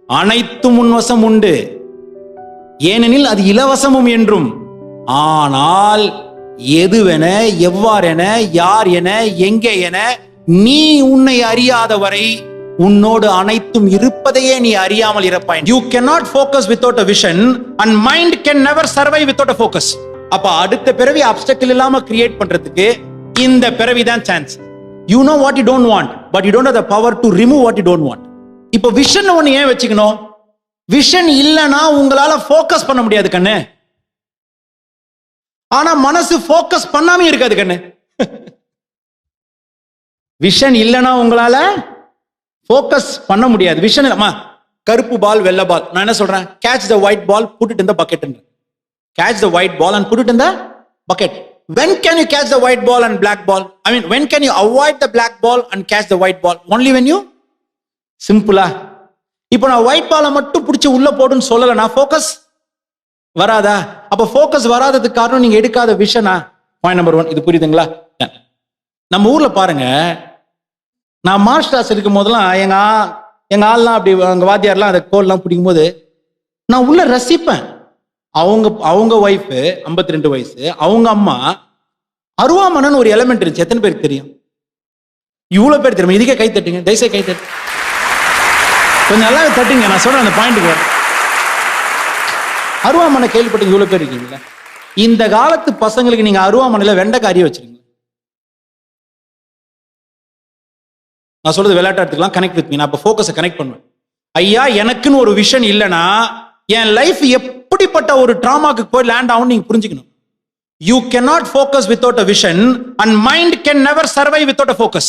அனைத்தும் உன்வசம் உண்டு, ஏனெனில் அது இலவசமும் என்றும். ஆனால் எதுவென, எவ்வாறென, யார் என, எங்கே என நீ உன்னை அறியாதவரை உன்னோடு அனைத்தும் இருப்பதையே நீ அறியாமல் இருப்பாய். You cannot focus without a vision and mind can never survive without a focus. அப்ப அடுத்த பிறவி அப்டக்கிள் இல்லாம கிரியேட் பண்றதுக்கு இந்த பிறவிதான் chance. You know what you don't want, but you don't have the power to remove what you don't want. இப்ப vision ஒண்ணு ஏன் வச்சுக்கணும்? விஷன் இல்லனா உங்களால ஃபோக்கஸ் பண்ண முடியாது கண்ணு. ஆனா மனசு ஃபோக்கஸ் பண்ணாம இருக்காது கண்ணு. விஷன் இல்லனா உங்களால ஃபோக்கஸ் பண்ண முடியாது. விஷன் இல்லமா, கருப்பு பால் வெள்ளை பால், நான் என்ன சொல்றேன்? Catch the white ball, put it in the bucket. Catch the white ball and put it in the bucket. When can you catch the white ball and black ball? I mean, when can you avoid the black ball and catch the white ball? Only when you சிம்பிளா. இப்போ நான் white பாலை மட்டும் பிடிச்சி உள்ள போடுன்னு சொல்லல, நான் ஃபோக்கஸ் வராதா? அப்ப ஃபோக்கஸ் வராததுக்கு காரணம் நீங்க எடுக்காத விஷனா. பாயிண்ட் நம்பர் 1, இது புரியுதுங்களா? நம்ம ஊர்ல பாருங்க, நான் மாஸ்டர்ஸ் இருக்கும் போதெல்லாம் எங்க ஆள்லாம் அப்படி, எங்க வாத்தியார்லாம் அந்த கோல்லாம் பிடிக்கும் போது நான் உள்ள ரசிப்பேன். அவங்க ஒய்ஃப் 52 வயசு, அவங்க அம்மா அருவாமனன் ஒரு எலிமெண்ட் இருந்துச்சு. எத்தனை பேருக்கு தெரியும்? இவ்வளவு பேர் தெரியும். இதுக்கே கை தட்டுங்க, தயவுசெய்து கை தட்டு, கொஞ்சம் நல்லா தட்டுங்க. நான் சொல்றேன் அந்த பாயிண்ட்டுக்கு வர. அருவாமனை கேள்விப்பட்டு இவ்வளவு பேர் இருக்கீங்களா? இந்த காலத்து பசங்களுக்கு நீங்க அருவாமனையில வெண்டைக்காரியை வச்சிருங்க. நான் சொல்றது விளையாட்டு எடுத்துக்கலாம், கனெக்ட் வித் மீ. நான் அப்ப ஃபோக்கஸை கனெக்ட் பண்ணுவேன். ஐயா, எனக்குன்னு ஒரு விஷன் இல்லைன்னா என் லைஃப் எப்படிப்பட்ட ஒரு டிராமாக்கு போய் லேண்ட் ஆகும் நீங்க புரிஞ்சுக்கணும். You cannot focus without a vision and mind can never survive without a focus.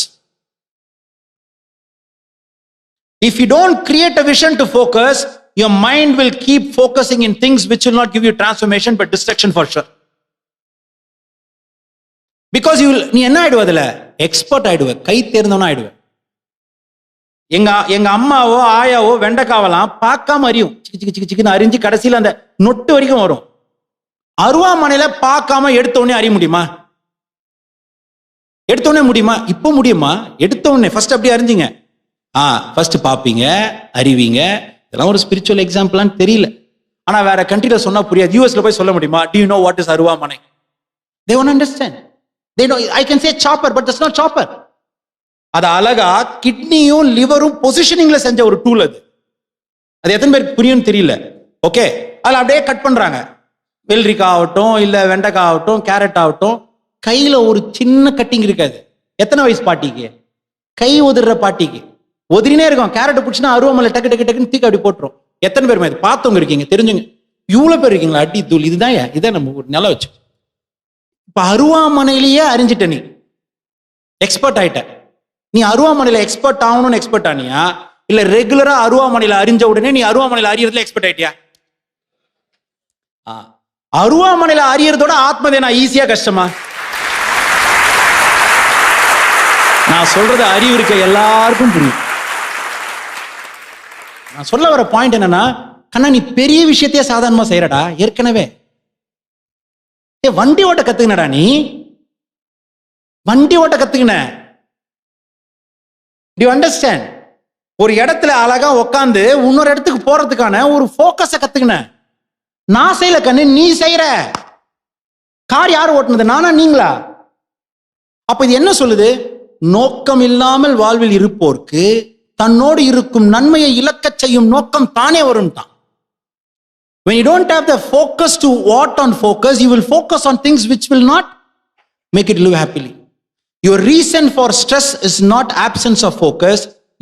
If you don't create a vision to focus, your mind will keep focusing in things which will not give you transformation but distraction for sure. Because நீ என்ன ஆயிடுவ? அதுல expert ஆயிடுவ, கை தேர்ந்தவனா ஆயிடுவ. எங்க அம்மாவோ ஆயாவோ வெண்டைக்காவெல்லாம் பார்க்காம அறியும், சிக்கன்னு அறிஞ்சு கடைசியில் அந்த நொட்டு வரைக்கும் வரும். அருவாமனையில பார்க்காம எடுத்த உடனே அறிய முடியுமா? எடுத்த உடனே முடியுமா? இப்போ முடியுமா? எடுத்த உடனே ஃபர்ஸ்ட் அப்படி அறிஞ்சிங்க. ஃபர்ஸ்ட் பாப்பீங்க, அறிவீங்க. இதெல்லாம் ஒரு ஸ்பிரிச்சுவல் எக்ஸாம்பிளான்னு தெரியல, ஆனா வேற கண்ட்ரில சொன்னா புரியாது. யூஎஸ்ல போய் சொல்ல முடியுமா? Do you know what is அருவாமனை? They won't understand. They know, I can say chopper, but that's not chopper. அது அழகா கிட்னியும் லிவரும் பொசிஷனிங்ல செஞ்ச ஒரு டூல். அது எத்தனை பேருக்கு புரியும் தெரியல. ஓகே, அதில் அப்படியே கட் பண்றாங்க. வெள்ளரிக்காய் ஆகட்டும், இல்ல வெண்டைக்காய் ஆகட்டும், கேரட் ஆகட்டும், கையில ஒரு சின்ன கட்டிங் இருக்காது. எத்தனை வயசு பாட்டிக்கு? கை உதிர்ற பாட்டிக்கு உதிரினே இருக்கும். கேரட் பிடிச்சினா அருவாமலை டக்கு டக்கு டக்குன்னு தூக்கி அப்படி போட்டுரும். எத்தனை பேர் இது பார்த்தவங்க இருக்கீங்க, தெரிஞ்சுங்க. இவ்வளவு பேர் இருக்கீங்களா? அடி தூள். இதுதான் இதை நம்ம ஒரு நில வச்சு. இப்ப அருவாமனையிலேயே அறிஞ்சிட்ட, நீ எக்ஸ்பர்ட் ஆயிட்ட. நீ அருவாமனையில எக்ஸ்பர்ட் ஆகணும்னு எக்ஸ்பர்ட் ஆனியா, இல்ல ரெகுலரா அருவாமனையில அறிஞ்ச உடனே நீ அருவாமனையில அறியறதுல எக்ஸ்பர்ட் ஆயிட்டியா? அருவாமனையில அறியறதோட ஆத்மதேனா ஈஸியா கஷ்டமா? நான் சொல்றது அறிவு இருக்க எல்லாருக்கும் புரியும். நான் சொல்ல வர பாயிண்ட் என்னன்னா, கண்ணா நீ பெரிய விஷயத்தையே சாதாரணமா செய்யறடா. ஏற்கனவே வண்டி ஓட்ட கத்துக்கினடா, நீ வண்டி ஓட்ட கத்துக்கின. Do you understand? ஒரு இடத்துல அழகா உட்காந்து இன்னொரு இடத்துக்கு போறதுக்கான ஒரு போக்கஸை கத்துக்கின. நான் செய்யல கண்ணு, நீ செய்யற. கார் யார் ஓட்டுனது, நானா நீங்களா? அப்ப இது என்ன சொல்லுது? நோக்கம் இல்லாமல் வாழ்வில் இருப்போர்க்கு தன்னோடு இருக்கும் நன்மையை இழக்கச் செய்யும் நோக்கம் தானே வரும் தான். When you don't have the focus to what on focus, you will focus on things which will not make it live happily. Your reason for stress is not absence of focus,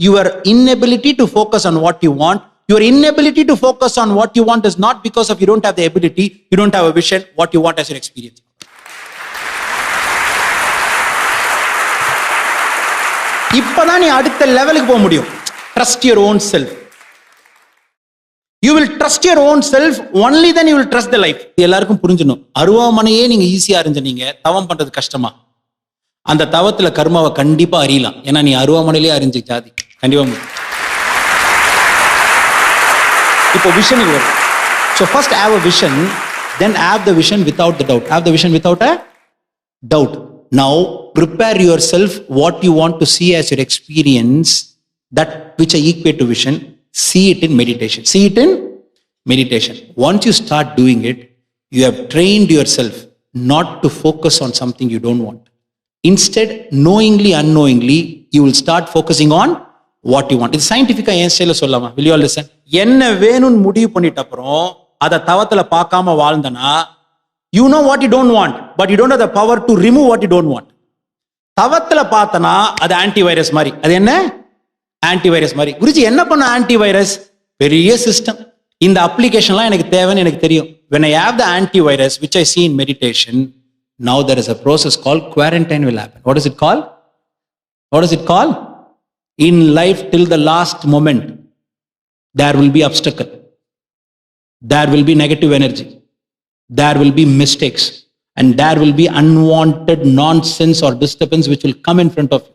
your inability to focus on what you want. Your inability to focus on what you want is not because of you don't have the ability, you don't have a vision, what you want as your experience. இப்பதான் நீ அடுத்த லெவலுக்கு போக முடியும். Trust your own self. You will trust your own self, only then you will trust the life. எல்லாருக்கும் புரிஞ்சணும். அருவாமனையே நீங்க ஈஸியா அறிஞ்சீங்க, தவம் பண்றது கஷ்டமா? அந்த தவத்துல கர்மாவை கண்டிப்பா அறியலாம். ஏன்னா நீ அருவாமனையிலே அறிஞ்சு ஜாதி கண்டிப்பா முடியும். இப்போ விஷனுக்கு வரும். So first have a vision, then have the vision without the doubt. Have the vision without a doubt. Now prepare yourself what you want to see as your experience, that which I equate to vision. See it in meditation. See it in meditation. Once you start doing it, you have trained yourself not to focus on something you don't want. Instead, knowingly, unknowingly, you will start focusing on what you want. It's scientific என் ஸ்டைல சொல்லாமா? Will you all listen? என்ன வேணும்னு முடிவு பண்ணிட்ட அப்புறம் அதை தவத்துல பார்க்காம வாழ்ந்தனா, you know what you don't want, but you don't have the power to remove what you don't want. தவத்துல பார்த்தனா அது ஆன்டிவைரஸ் மாதிரி. அது என்ன? ஆன்டிவைரஸ் மாதிரி. குருஜி என்ன பண்ண ஆன்டிவைரஸ்? பெரிய சிஸ்டம். இந்த அப்ளிகேஷன்லாம் எனக்கு தேவைன்னு எனக்கு தெரியும். When I have the antivirus, which I see in meditation, now there is a process called quarantine will happen. What is it called? What is it called? In life, till the last moment, there will be obstacle. There will be negative energy. There will be mistakes. And there will be unwanted nonsense or disturbance which will come in front of you.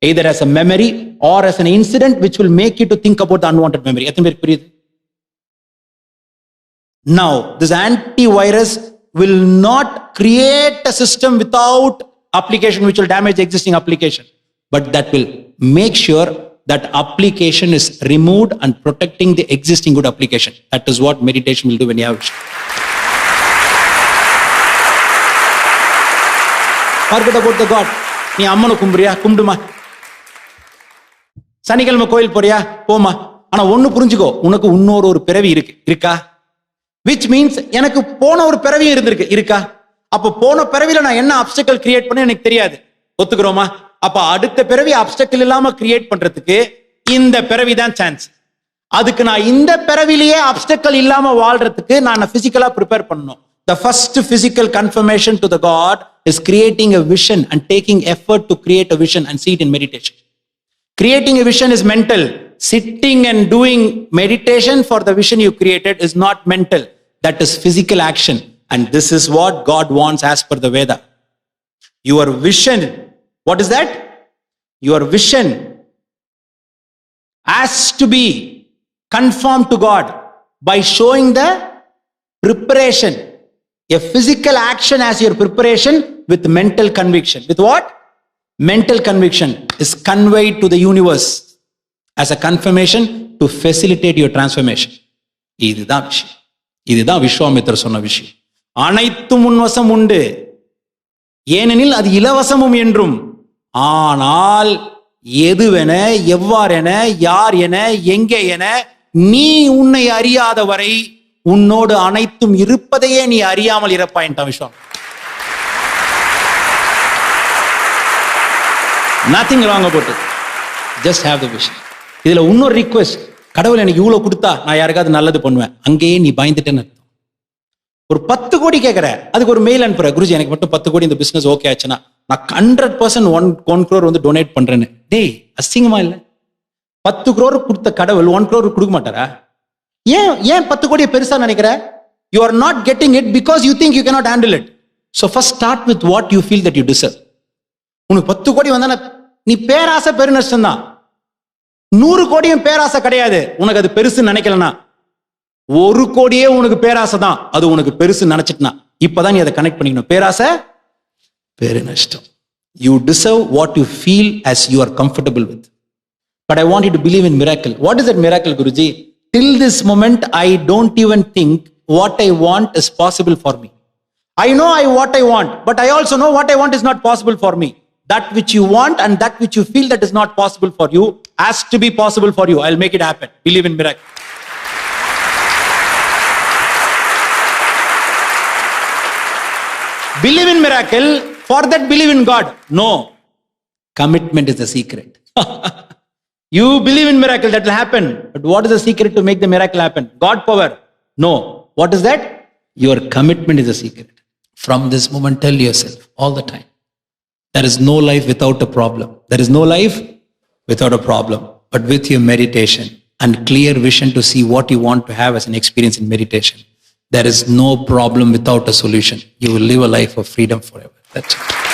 Either as a memory or as an incident which will make you to think about the unwanted memory. Now, this antivirus will not create a system without application which will damage the existing application. But that will make sure that application is removed and protecting the existing good application. That is what meditation will do when you have vision. Forget about the God. நீ அம்மனை கும்பிடுறியா? கும்பிடுமா. சனிக்கிழமை கோயில் போறியா? போமா. ஆனா ஒண்ணு புரிஞ்சுக்கோ, உனக்கு இன்னொரு பிறவி இருக்கா? Which means எனக்கு போன ஒரு பிறவியும் இருக்கா? அப்ப போன பிறவில நான் என்ன அப்டக்கிள் கிரியேட் பண்ண எனக்கு தெரியாது. ஒத்துக்கிறோமா? அப்ப அடுத்த பிறவி அப்டக்கிள் இல்லாம கிரியேட் பண்றதுக்கு இந்த பிறவி தான் சான்ஸ். அதுக்கு நான் இந்த பிறவிலேயே அப்டக்கிள் இல்லாம வாழ்றதுக்கு நான் பிசிக்கலா ப்ரிப்பேர் பண்ணணும். The first physical confirmation to the God is creating a vision and taking effort to create a vision and see it in meditation. Creating a vision is mental. Sitting and doing meditation for the vision you created is not mental. That is physical action. And this is what God wants as per the Veda. Your vision, what is that? Your vision has to be conformed to God by showing the preparation. A physical action as your preparation with mental conviction. With what? Mental conviction is conveyed to the universe as a confirmation to facilitate your transformation. இதுதான் விஷயம். இதுதான் விஸ்வாமித்திரர் சொன்ன விஷயம். அனைத்தும் உன்வசம் உண்டு, ஏனெனில் அது இலவசமும் என்றும். ஆனால் எதுவென, எவ்வாறென, யார் என, எங்கே என நீ உன்னை அறியாத வரை உன்னோடு அனைத்தும் இருப்பதையே நீ அறியாமல் இருப்பாயின்ட்டான் விஸ்வம். Nothing wrong about it. Just have the vision. இதுல இன்னொரு ரிக்வெஸ்ட், கடவுள் எனக்கு இவ்வளவு கொடுத்தா நான் யாருக்காவது நல்லது பண்ணுவேன். அங்கேயே நீ பயந்துட்டேன்னு அர்த்தம். ஒரு 10 கோடி கேட்கற, அதுக்கு ஒரு மெயில் அனுப்புற, குருஜி எனக்கு மட்டும் 10 கோடி இந்த பிசினஸ் ஓகே ஆச்சுன்னா நான் 100% 1 crore வந்து டொனேட் பண்றேன்னு. டேய் அசிங்கமா இல்ல? 10 crore கொடுத்த கடவுள் 1 crore கொடுக்க மாட்டாரா? ஏன் 10 கோடியை பெருசா நினைக்கிற? You are not getting it because you think you cannot handle it. So first start with what you feel that you deserve. உனக்கு 10 கோடி வந்தா நீ பேராசை பெருநஷ்டம் தான். 100 கோடியும் பேராசை கிடையாது. உனக்கு அது பெருசு நினைக்கலனா 1 கோடியே உனக்கு பேராசை தான். அது உனக்கு பெருசு நினைச்சிட்டுனா இப்பதான் நீ அதை கனெக்ட் பண்ணிக்கணும். பேராசை பெருநஷ்டம். You deserve what you feel as you are comfortable with. But I want you to believe in miracle. What is that miracle, Guruji? Till this moment, I don't even think what I want is possible for me. I know what I want, but I also know what I want is not possible for me. That which you want and that which you feel that is not possible for you has to be possible for you. I'll make it happen. Believe in miracle. Believe in miracle. For that, believe in God. No. Commitment is the secret. You believe in miracle, that will happen. But what is the secret to make the miracle happen? God power. No. What is that? Your commitment is the secret. From this moment, tell yourself all the time, there is no life without a problem. There is no life without a problem. But with your meditation and clear vision to see what you want to have as an experience in meditation, there is no problem without a solution. You will live a life of freedom forever. That's it.